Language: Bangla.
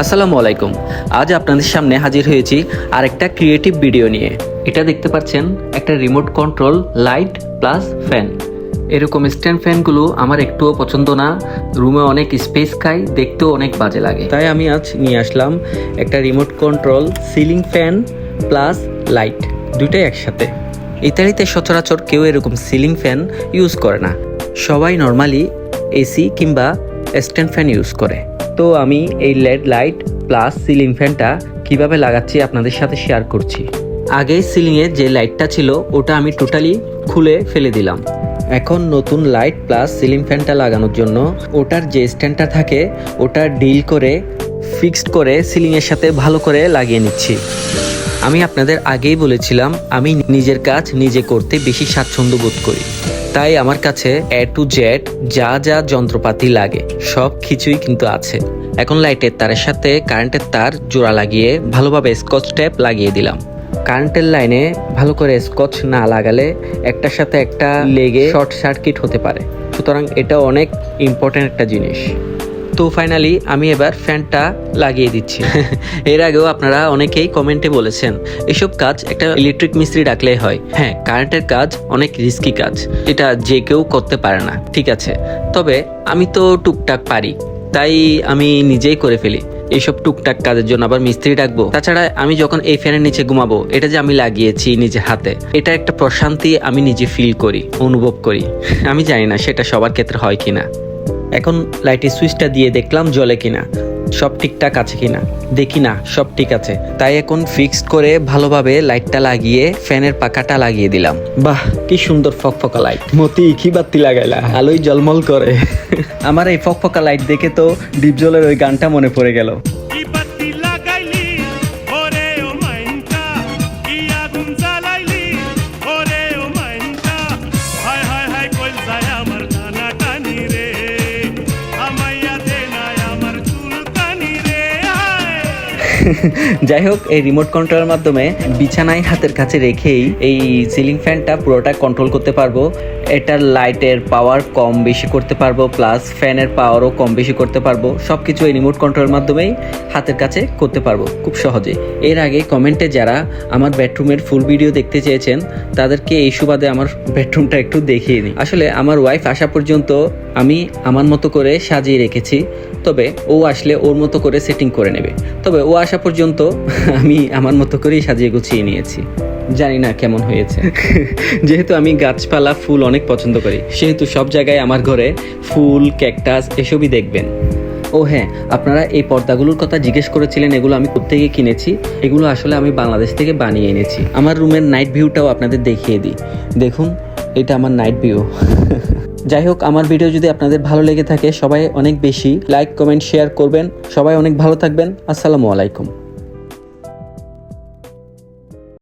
আসসালামু আলাইকুম। আজ আপনাদের সামনে হাজির হয়েছি আরেকটা ক্রিয়েটিভ ভিডিও নিয়ে। এটা দেখতে পাচ্ছেন একটা remote control light plus fan. এরকম স্ট্যান্ড ফ্যানগুলো আমার একটুও পছন্দ না, রুমে অনেক স্পেস খায়, দেখতেও অনেক বাজে লাগে। তাই আমি আজ নিয়ে আসলাম একটা remote control ceiling fan plus light, দুইটাই একসাথে। ইতালিতে সচরাচর কেউ এরকম সিলিং ফ্যান ইউজ করে না, সবাই নর্মালি এসি কিংবা স্ট্যান্ড ফ্যান ইউজ করে। তো আমি এই লেড লাইট প্লাস সিলিং ফ্যানটা কিভাবে লাগাচ্ছি আপনাদের সাথে শেয়ার করছি। আগে সিলিংয়ে যে লাইটটা ছিল ওটা আমি টোটালি খুলে ফেলে দিলাম। এখন নতুন লাইট প্লাস সিলিং ফ্যানটা লাগানোর জন্য ওটার যে স্ট্যান্ডটা থাকে ওটা ডিল করে ফিক্সড করে সিলিংয়ের সাথে ভালো করে লাগিয়ে নিচ্ছি। আমি আপনাদের আগেই বলেছিলাম আমি নিজের কাজ নিজে করতে বেশি স্বাচ্ছন্দ্য বোধ করি, তাই আমার কাছে এ টু জেড যা যা যন্ত্রপাতি লাগে সব কিছুই কিন্তু আছে। এখন লাইটের তারের সাথে কারেন্টের তার জোড়া লাগিয়ে ভালোভাবে স্কচ টেপ লাগিয়ে দিলাম। কারেন্টের লাইনে ভালো করে স্কচ না লাগালে একটার সাথে একটা লেগে শর্ট সার্কিট হতে পারে, সুতরাং এটা অনেক ইম্পর্টেন্ট একটা জিনিস। তো ফাইনালি আমি এবার ফ্যানটা লাগিয়ে দিচ্ছি। এর আগেও আপনারা অনেকেই কমেন্টে বলেছেন এসব কাজ একটা ইলেকট্রিক মিস্ত্রি ডাকলেই হয়। হ্যাঁ, কারেন্টের কাজ অনেক রিস্কি কাজ, এটা যে কেউ করতে পারে না, ঠিক আছে। তবে আমি তো টুকটাক পারি, তাই আমি নিজেই করে ফেলি। এইসব টুকটাক কাজের জন্য আবার মিস্ত্রি ডাকবো? তাছাড়া আমি যখন এই ফ্যানের নিচে ঘুমাবো, এটা যে আমি লাগিয়েছি নিজে হাতে, এটা একটা প্রশান্তি আমি নিজে ফিল করি, অনুভব করি। আমি জানি না সেটা সবার ক্ষেত্রে হয় কিনা। এখন লাইটের সুইচটা দিয়ে দেখলাম জ্বলে কিনা, সব ঠিকঠাক আছে কিনা, দেখি না সব ঠিক আছে। তাই এখন ফিক্সড করে ভালোভাবে লাইটটা লাগিয়ে ফ্যানের পাখাটা লাগিয়ে দিলাম। বাহ, কি সুন্দর ফকফকা লাইট। মতি, কি বাতি লাগাইলা, আলোয় জলমল করে। আমার এই ফকফকা লাইট দেখে তো ডিপ জলের ওই গানটা মনে পড়ে গেল। যাই হোক, এই রিমোট কন্ট্রোলের মাধ্যমে বিছানায় হাতের কাছে রেখেই এই সিলিং ফ্যানটা পুরোটা কন্ট্রোল করতে পারবো। এটার লাইটের পাওয়ার কম বেশি করতে পারবো, প্লাস ফ্যানের পাওয়ারও কম বেশি করতে পারবো। সব কিছু এই রিমোট কন্ট্রোলের মাধ্যমেই হাতের কাছে করতে পারবো খুব সহজে। এর আগে কমেন্টে যারা আমার বেডরুমের ফুল ভিডিও দেখতে চেয়েছেন তাদেরকে এই সুবাদে আমার বেডরুমটা একটু দেখিয়ে নিই। আসলে আমার ওয়াইফ আসা পর্যন্ত আমি আমার মতো করে সাজিয়ে রেখেছি, তবে ও আসলে ওর মতো করে সেটিং করে নেবে। তবে ও আসা পর্যন্ত আমি আমার মতো করেই সাজিয়ে গুছিয়ে নিয়েছি। জানি না কেমন হয়েছে। যেহেতু আমি গাছপালা ফুল অনেক পছন্দ করি, সেহেতু সব জায়গায় আমার ঘরে ফুল, ক্যাকটাস এসবই দেখবেন। ও হ্যাঁ, আপনারা এই পর্দাগুলোর কথা জিজ্ঞেস করেছিলেন, এগুলো আমি কোত্থেকে কিনেছি। এগুলো আসলে আমি বাংলাদেশ থেকে বানিয়ে এনেছি। আমার রুমের নাইট ভিউটাও আপনাদের দেখিয়ে দিই। দেখুন, এটা আমার নাইট ভিউ। যাই হোক, আমার ভিডিও যদি আপনাদের ভালো লেগে থাকে সবাই অনেক বেশি লাইক, কমেন্ট, শেয়ার করবেন। সবাই অনেক ভালো থাকবেন। আসসালামু আলাইকুম।